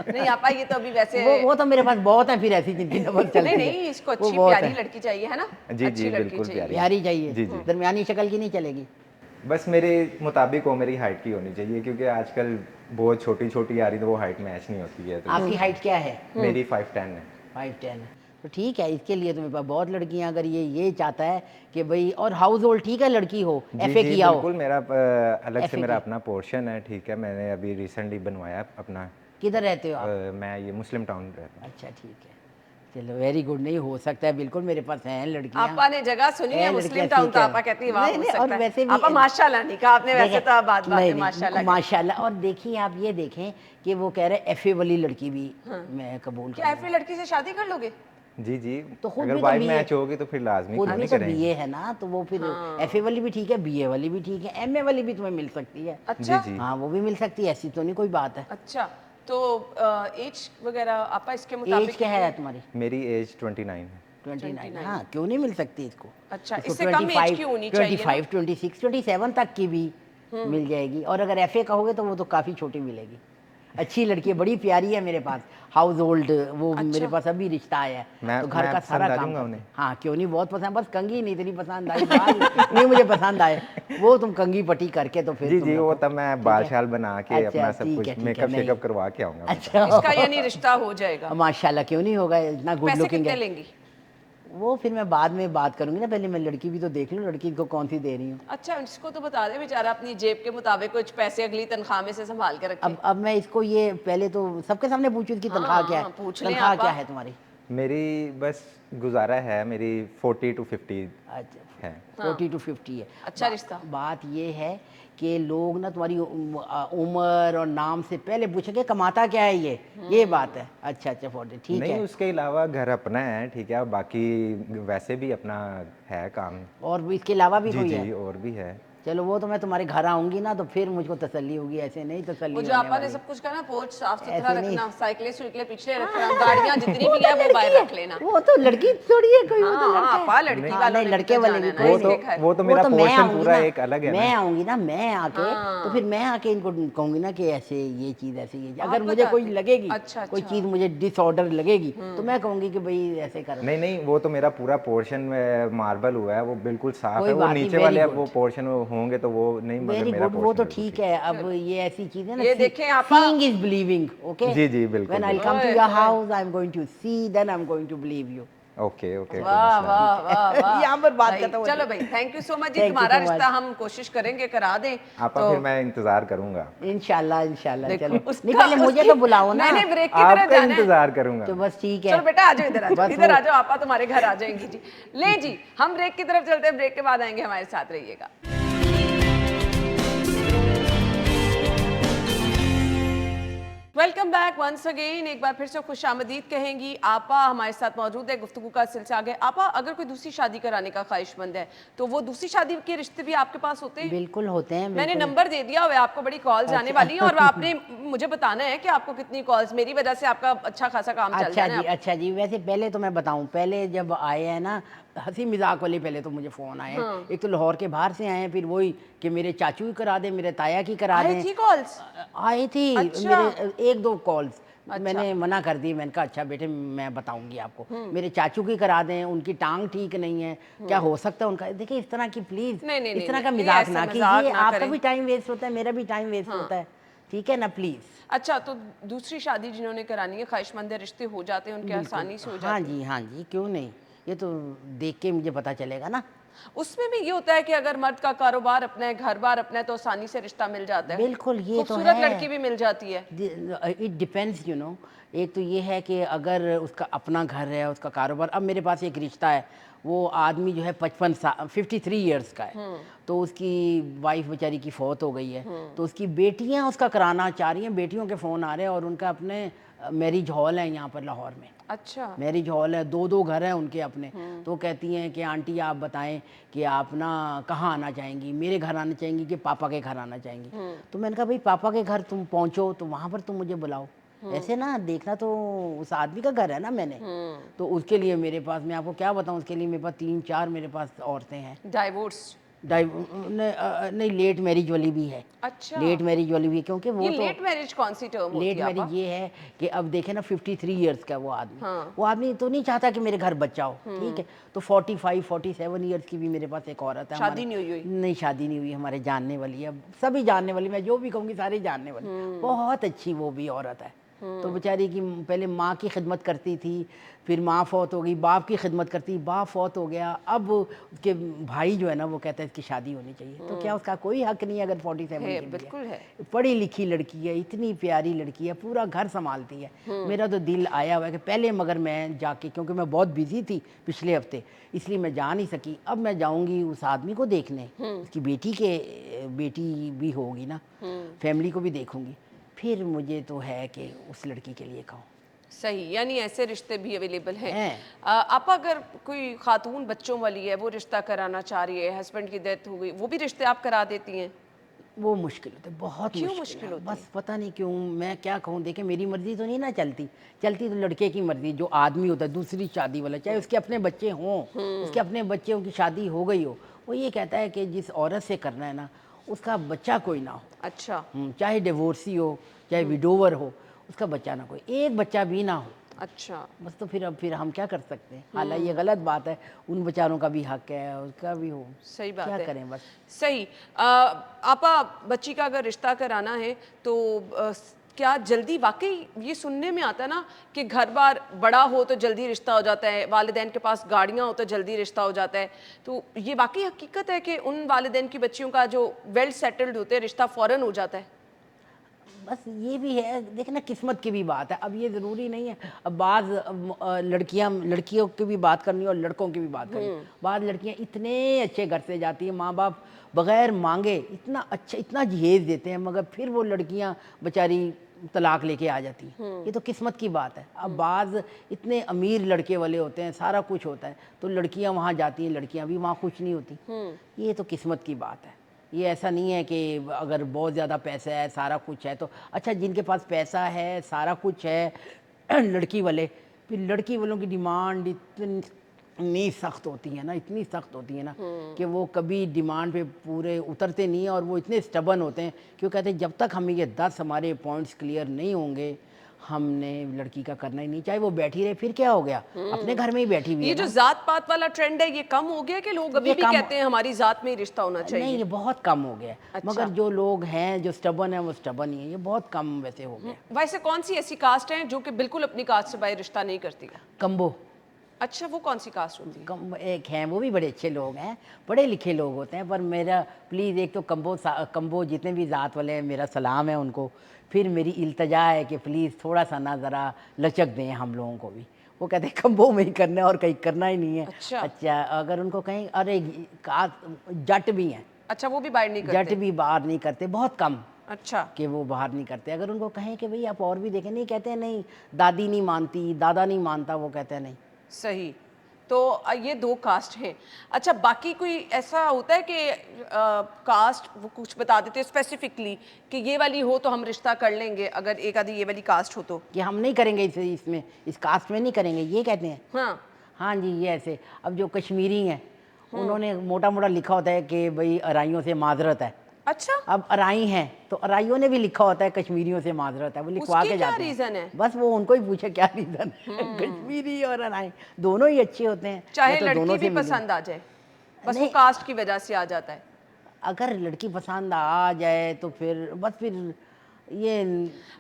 नहीं आपा, ये तो अभी वैसे वो तो मेरे पास बहुत है फिर ऐसी जिनकी नब्ज़ चलती नहीं है। नहीं, इसको वो अच्छी बहुत प्यारी है। लड़की चाहिए, है ना? जी, अच्छी जी, लड़की बिल्कुल चाहिए। प्यारी। प्यारी चाहिए। जी, जी। दरमियानी शक्ल की नहीं चलेगी? बस मेरे मुताबिक वो मेरी हाइट की होनी चाहिए, क्योंकि आजकल बहुत छोटी छोटी आ रही, तो वो हाइट मैच नहीं होती है। तो आपकी हाइट क्या है? मेरी 5'10" है। 5'10" है, तो ठीक है। इसके लिए तो मेरे पास बहुत लड़कियां, अगर ये चाहता है कि भाई, और हाउस होल्ड ठीक है, लड़की हो, जी, एफए जी, किया हो। बिल्कुल। मेरा अलग से FA मेरा की। अपना पोर्शन है, ठीक है। मैंने अभी रिसेंटली बनवाया अपना। किधर रहते हो आप? मैं ये मुस्लिम टाउन रहता हूँ। अच्छा, ठीक है, चलो वेरी गुड। नहीं हो सकता है, बिल्कुल मेरे पास हैं लड़कियां। आपा ने जगह सुनी है है मुस्लिम लड़कियां, टाउन, ठीक तो है। आपा कहती है वहाँ नहीं, हो नहीं, सकता और है। वैसे भी आपा माशाल्लाह नहीं कहा आपने, वैसे तो बात नहीं, है नहीं, माशाल्लाह की। माशाल्लाह। और देखिए, आप ये देखें कि वो कह रहे एफए वाली लड़की भी मैं कबूल क्या कर ऐसी लड़की से शादी कर लोगे? जी, जी। तो खुद अगर भी तो वाइब BA मैच होगी तो फिर लाजमी खुद क्यों भी नहीं तो करेंगे। बीए है ना, तो वो फिर एफए वाली भी ठीक है, बीए वाली भी ठीक है, एमए वाली भी तुम्हें मिल सकती है। अच्छा जी, जी। हाँ, वो भी मिल सकती है, ऐसी तो नहीं कोई बात है। अच्छा, तो एज वगैरह आपा इसके मुताबिक एज क्या है तुम्हारी? मेरी एज 29 है। 29। हाँ, क्यों नहीं मिल सकती इसको? अच्छा, इसको इससे कम एज की होनी चाहिए ना? 25, 26, 27 तक की भी मिल जाएगी, और अगर FA कहोगे तो वो तो काफ़ी छोटी मिलेगी। अच्छी लड़की है, बड़ी प्यारी है मेरे पास, हाउस होल्ड, वो मेरे पास अभी रिश्ता आया है, तो घर मैं का सारा पसंद आ काम जाऊंगा करती उन्हें। है। हाँ क्यों नहीं, बहुत पसंद, बस कंघी नहीं इतनी पसंद आई, बाल नहीं मुझे पसंद आए, वो तुम कंघी पट्टी करके तो फिर जी तुम जी, वो रखो, तब मैं ठीक बाल है? शाल बना के अच्छा, अपना सब ठीक कुछ है, मेकअप नहीं। शेकअप करवा के आऊंगा मैं तो। अच्छा इसका यानी रिश्ता हो जाएगा। माशाल्लाह, क्यों नहीं होगा, इतना गुड पैसे लुकिंग कितने है। लेंगी? वो फिर मैं बाद में बात करूंगी ना, पहले मैं लड़की भी तो देख लूँ, लड़की को कौन सी दे रही हूँ। अच्छा, इसको तो बता दे बेचारा अपनी जेब के मुताबिक कुछ पैसे अगली तनख्वाह में से संभाल के रखे। अब मैं इसको ये पहले तो सबके सामने पूछूं इसकी तनख्वाह क्या हाँ, है, पूछ लें तनख्वाह आपा। क्या है तुम्हारी? मेरी बस गुजारा है, मेरी 40 to 50 अच्छा, है। 40 to 50 है। अच्छा रिश्ता। बात ये है कि लोग ना तुम्हारी उम्र और नाम से पहले पूछेंगे कमाता क्या है ये बात है। अच्छा अच्छा, 40, ठीक नहीं, है। उसके अलावा घर अपना है, ठीक है, बाकी वैसे भी अपना है काम। और भी इसके अलावा भी जी कोई जी, है? और भी है। चलो वो तो मैं तुम्हारे घर आऊंगी ना तो फिर मुझको तसल्ली होगी, ऐसे नहीं वो तसल्ली जो होने आपा ने वाली। सब कुछ करना, पोर्च साफ सुथरा ऐसे नहीं। रखना, साइकिलें सुइकलें पीछे रखना, हाँ, गाड़ियां जितनी वो भी तो है वो लड़की बाहर है, रख लेना। वो तो लड़की थोड़ी है कोई, वो तो हाँ, लड़का है। आपा लड़की हाँ, वालों नहीं ने लड़के तो वाले जाना भी है ना वो कोई तो इसके घर। वो तो मेरा मैं पोर्शन आऊंगी पूरा ना, एक अलग है मैं ना। आऊंगी ना, मैं आके हाँ। तो फिर मैं आके इनको कहूंगी ना कि ऐसे ये चीज़ ऐसे ये आप अगर मुझे कोई बताते? लगेगी, अच्छा, कोई अच्छा। चीज़ मुझे डिसऑर्डर लगेगी तो मैं कहूंगी कि भाई ऐसे करो। नहीं नहीं, वो तो मेरा पूरा पोर्शन मार्बल हुआ है, वो बिल्कुल साफ कोई है। वो बात नहीं, नीचे वेरी वाले अब गुड, वो पोर्शन होंगे तो वो नहीं, मगर वेरी मेरा गुड, वो पोर्शन तो बिल्कुल ठीक ठीक है। अब ये ऐसी चीज़ है ना, ये देखें आपा। Seeing is believing, okay. जी, जी, बिल्कुल, व्हेन आई बिल्कुल। कम टू ओए योर होए। House I am going to see, then I am going to believe you. Okay okay, कोई वाह मसला नहीं। वाह वाह वाह। यहाँ पर बात भाई, खत्म हो चलो गई। भाई, थैंक यू सो मच जी। Thank you तुम्हारा so much. रिश्ता हम कोशिश करेंगे करा दें। आपा तो फिर मैं इंतजार करूंगा। इंशाल्लाह इंशाल्लाह, देखो चलो नहीं उसका पहले मुझे तो बुलाओ ना। मैंने ब्रेक की तरफ आपका जाना है। इंतजार करूंगा। तो बस ठीक है, चलो बेटा आ जाओ, इधर आ जाओ, बस इधर वो- आ जाओ, आपा तुम्हारे घर आ जाएंगी जी। ले जी, हम ब्रेक की तरफ चलते हैं, ब्रेक के बाद आएंगे, हमारे साथ रहिएगा। Welcome back once again. एक बार फिर से खुशामदीद कहेंगी। आपा हमारे साथ मौजूद है, गुफ्तगू का सिलसिला आगे। आपा, अगर कोई दूसरी शादी कराने का ख्वाहिशमंद है तो वो दूसरी शादी के रिश्ते भी आपके पास होते हैं? बिल्कुल होते हैं, मैंने बिल्कुल। नंबर दे दिया हुआ है आपको, बड़ी कॉल्स आने वाली हैं और आपने मुझे बताना है कि आपको कितनी कॉल्स, मेरी वजह से आपका अच्छा खासा काम चल अच्छा जाना जी, है। अच्छा जी। वैसे पहले तो मैं बताऊं, पहले जब आए हैं ना हंसी मजाक वाले, पहले तो मुझे फ़ोन आए हैं। हाँ। एक तो लाहौर के बाहर से आए हैं, फिर वही कि मेरे चाचू की करा दें, मेरे ताया की करा आई दें। थी कॉल्स? आई थी अच्छा। मेरे 1-2 कॉल्स। अच्छा। मैंने मना कर दी, मैंने कहा अच्छा बेटे मैं बताऊंगी आपको, मेरे चाचू की करा दें, उनकी टांग ठीक नहीं है, क्या हो सकता है उनका। देखिए इस तरह की प्लीज़, नहीं, नहीं, इस तरह नहीं, का नहीं, मजाक ऐसा ना मजाक कीजिए, ना आपका करें। भी टाइम वेस्ट होता है, मेरा भी टाइम वेस्ट होता है, ठीक है ना, प्लीज़। अच्छा, तो दूसरी शादी जिन्होंने करानी है, ख्वाहिशमंद है, रिश्ते हो जाते हैं उनके, आसानी से हो हाँ जाते हैं। जी हाँ जी, क्यों नहीं, ये तो देख के मुझे पता चलेगा ना। उसमें भी ये होता है कि अगर मर्द का कारोबार अपना है, घर बार अपना है, तो आसानी से रिश्ता मिल जाता है। बिल्कुल, ये तो खूबसूरत है। लड़की भी मिल जाती है। It depends, you know. एक तो ये है कि अगर उसका अपना घर है, उसका कारोबार। अब मेरे पास एक रिश्ता है, वो आदमी जो है 53 ईयर्स का है, तो उसकी वाइफ बेचारी की फौत हो गई है, तो उसकी बेटियां उसका कराना चाह रही हैं, बेटियों के फ़ोन आ रहे हैं, और उनका अपने मैरिज हॉल है यहाँ पर लाहौर में। अच्छा। मैरिज हॉल है, 2-2 घर हैं उनके अपने। तो कहती हैं कि आंटी आप बताएं कि आप ना कहाँ आना चाहेंगी, मेरे घर आना चाहेंगी कि पापा के घर आना चाहेंगी। तो मैंने कहा भाई पापा के घर तुम पहुँचो तो वहाँ पर तुम मुझे बुलाओ, ऐसे ना देखना तो उस आदमी का घर है ना मैंने। तो उसके लिए मेरे पास, मैं आपको क्या बताऊँ, उसके लिए मेरे पास 3-4 मेरे पास औरतें हैं। डाइवोर्स? नहीं, लेट मैरिज वाली भी है। अच्छा। लेट मैरिज वाली भी है, क्योंकि वो ये तो लेट मैरिज कौन सी टर्म होती लेट है मैरिज आपा? ये है कि अब देखे ना 53 ईयर्स का वो आदमी। हाँ। वो आदमी तो नहीं चाहता कि मेरे घर बच्चा हो, ठीक है। तो 45-47 ईयर्स की भी मेरे पास एक औरत है। शादी नहीं हुई? नहीं शादी नहीं हुई, हमारे जानने वाली है, सभी जानने वाली, मैं जो भी कहूँगी सारे जानने वाली। बहुत अच्छी वो भी औरत है। तो बेचारी की पहले माँ की खिदमत करती थी, फिर माँ फौत हो गई, बाप की खिदमत करती, बाप फौत हो गया, अब उसके भाई जो है ना वो कहता है इसकी शादी होनी चाहिए। तो क्या उसका कोई हक नहीं है अगर 47 है, की भी है? बिल्कुल है। पढ़ी लिखी लड़की है, इतनी प्यारी लड़की है, पूरा घर संभालती है। मेरा तो दिल आया हुआ है कि पहले, मगर मैं जाके, क्योंकि मैं बहुत बिजी थी पिछले हफ्ते, इसलिए मैं जा नहीं सकी। अब मैं जाऊंगी उस आदमी को देखने, उसकी बेटी भी होगी ना, फैमिली को भी देखूंगी, फिर मुझे तो है कि उस लड़की के लिए कहूँ। सही, यानी ऐसे रिश्ते भी अवेलेबल हैं। हैं। आप अगर कोई खातून बच्चों वाली है, वो रिश्ता कराना चाह रही है, हस्बैंड की डेथ हो गई, वो भी रिश्ते आप करा देती हैं? वो मुश्किल होता है, बहुत क्यों मुश्किल मुश्किल है। होती है? बस पता नहीं क्यों, मैं क्या कहूँ, देखे मेरी मर्जी तो नहीं ना चलती तो लड़के की मर्जी, जो आदमी होता है दूसरी शादी वाला, चाहे उसके अपने बच्चे हों, उसके अपने बच्चों की शादी हो गई हो, वो ये कहता है कि जिस औरत से करना है ना उसका बच्चा कोई ना हो। अच्छा चाहे डिवोर्सी हो, चाहे विडोवर हो, उसका बच्चा ना कोई, एक बच्चा भी ना हो अच्छा। बस। तो फिर अब फिर हम क्या कर सकते हैं? हालांकि ये गलत बात है, उन बेचारों का भी हक है, उसका भी हो, सही बात क्या है। करें बस। सही। आपा बच्ची का अगर रिश्ता कराना है तो क्या जल्दी, वाकई ये सुनने में आता है ना कि घर बार बड़ा हो तो जल्दी रिश्ता हो जाता है, वालिदैन के पास गाड़ियाँ हो तो जल्दी रिश्ता हो जाता है, तो ये वाकई हकीकत है कि उन वालिदैन की बच्चियों का जो वेल सेटल्ड होते हैं रिश्ता फ़ौरन हो जाता है? बस ये भी है, देखना किस्मत की भी बात है। अब ये ज़रूरी नहीं है, अब बाज़ लड़कियों की भी बात करनी और लड़कों की भी बात करनी। बाज़ लड़कियां इतने अच्छे घर से जाती हैं, माँ बाप बग़ैर मांगे इतना अच्छा, इतना जहेज़ देते हैं, मगर फिर वो लड़कियां बेचारी तलाक लेके आ जाती हैं। ये तो किस्मत की बात है। अब बाज़ इतने अमीर लड़के वाले होते हैं, सारा कुछ होता है, तो लड़कियां वहाँ जाती हैं, लड़कियां भी वहाँ खुश नहीं होती। ये तो किस्मत की बात है। ये ऐसा नहीं है कि अगर बहुत ज़्यादा पैसा है, सारा कुछ है तो अच्छा, जिनके पास पैसा है, सारा कुछ है लड़की वाले, फिर लड़की वालों की डिमांड इतनी सख्त होती है ना, इतनी सख्त होती है ना कि वो कभी डिमांड पे पूरे उतरते नहीं हैं, और वो इतने स्टबन होते हैं कि वो कहते हैं जब तक हमें ये 10 हमारे पॉइंट्स क्लियर नहीं होंगे, हमने लड़की का करना ही नहीं, चाहे वो बैठी रहे, फिर क्या हो गया, अपने घर में ही बैठी हुई ये है जो ना। जात पात वाला ट्रेंड है ये कम हो गया कि लोग अभी ये भी कम- कहते हैं हमारी जात में ही रिश्ता होना नहीं, चाहिए? ये बहुत कम हो गया है। अच्छा। मगर जो लोग हैं, जो स्टबन है, वो स्टबन ही है, ये बहुत कम वैसे हो गया है। वैसे कौन सी ऐसी कास्ट है जो कि बिल्कुल अपनी कास्ट से बाहर रिश्ता नहीं करती? कम्बो अच्छा, वो कौन सी कास्ट होती है? कम एक हैं, वो भी बड़े अच्छे लोग हैं, पढ़े लिखे लोग होते हैं, पर मेरा प्लीज़ एक तो कम्बो जितने भी ज़ात वाले हैं, मेरा सलाम है उनको। फिर मेरी इल्तजा है कि प्लीज़ थोड़ा सा ना ज़रा लचक दें हम लोगों को भी। वो कहते हैं कम्बो में ही करना है और कहीं करना ही नहीं है। अच्छा, अगर उनको कहीं, अरे जट भी हैं, अच्छा, वो भी बाहर नहीं जट करते? भी बाहर नहीं करते, बहुत कम अच्छा। कि वो बाहर नहीं करते। अगर उनको कहें कि भाई आप और भी देखें, नहीं कहते हैं, नहीं दादी नहीं मानती, दादा नहीं मानता, वो कहते हैं नहीं। सही। तो ये दो कास्ट हैं। अच्छा, बाकी कोई ऐसा होता है कि कास्ट वो कुछ बता देते हैं स्पेसिफिकली कि ये वाली हो तो हम रिश्ता कर लेंगे, अगर एक आधी ये वाली कास्ट हो तो? कि हम नहीं करेंगे इसमें, इस कास्ट में नहीं करेंगे, ये कहते हैं। हाँ। हाँ जी, ये ऐसे। अब जो कश्मीरी हैं, उन्होंने मोटा मोटा लिखा होता है कि भाई अराइयों से माजरत है। अच्छा, अब अराई हैं तो अराइयों ने भी लिखा होता है कश्मीरियों से माजरत है, वो लिखवा उसकी के क्या जाते हैं। रीजन है? बस वो उनको ही पूछे क्या रीज़न है। कश्मीरी और अराई दोनों ही अच्छे होते हैं, चाहे मैं तो लड़की दोनों भी से मिलूं। पसंद आ जाए, बस वो नहीं। कास्ट की वजह से आ जाता है। अगर लड़की पसंद आ जाए तो फिर बस, फिर ये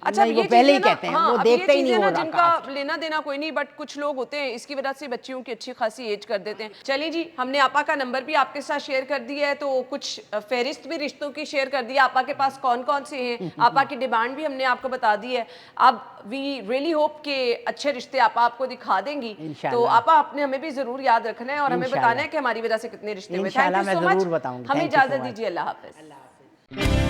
अच्छा, नहीं, अब वो ये पहले ही चीज़ें ना, कहते हैं, हाँ, वो अब ये देखते ही नहीं चीज़ें हो ना रहा जिनका कास्ट। लेना देना कोई नहीं, बट कुछ लोग होते हैं इसकी वजह से बच्चियों की अच्छी खासी एज कर देते हैं। चलिए जी, हमने आपा का नंबर भी आपके साथ शेयर कर दिया है, तो कुछ फहरिस्त भी रिश्तों की शेयर कर दी है, आपा के पास कौन कौन से हैं, आपा की डिमांड भी हमने आपको बता दी है। अब वी रियली होप के अच्छे रिश्ते आपा आपको दिखा देंगी। तो इंशाल्लाह। आपा आपने हमें भी जरूर याद रखना है और हमें इंशाल्लाह। बताना है कि हमारी वजह से कितने रिश्ते हुए। थैंक इंशाल्लाह यू मैं सो मच। ज़रूर बताऊंगी। हमें Thank you so इजाजत much। दीजिए। अल्लाह हाफिज। अल्लाह हाफ़िज़।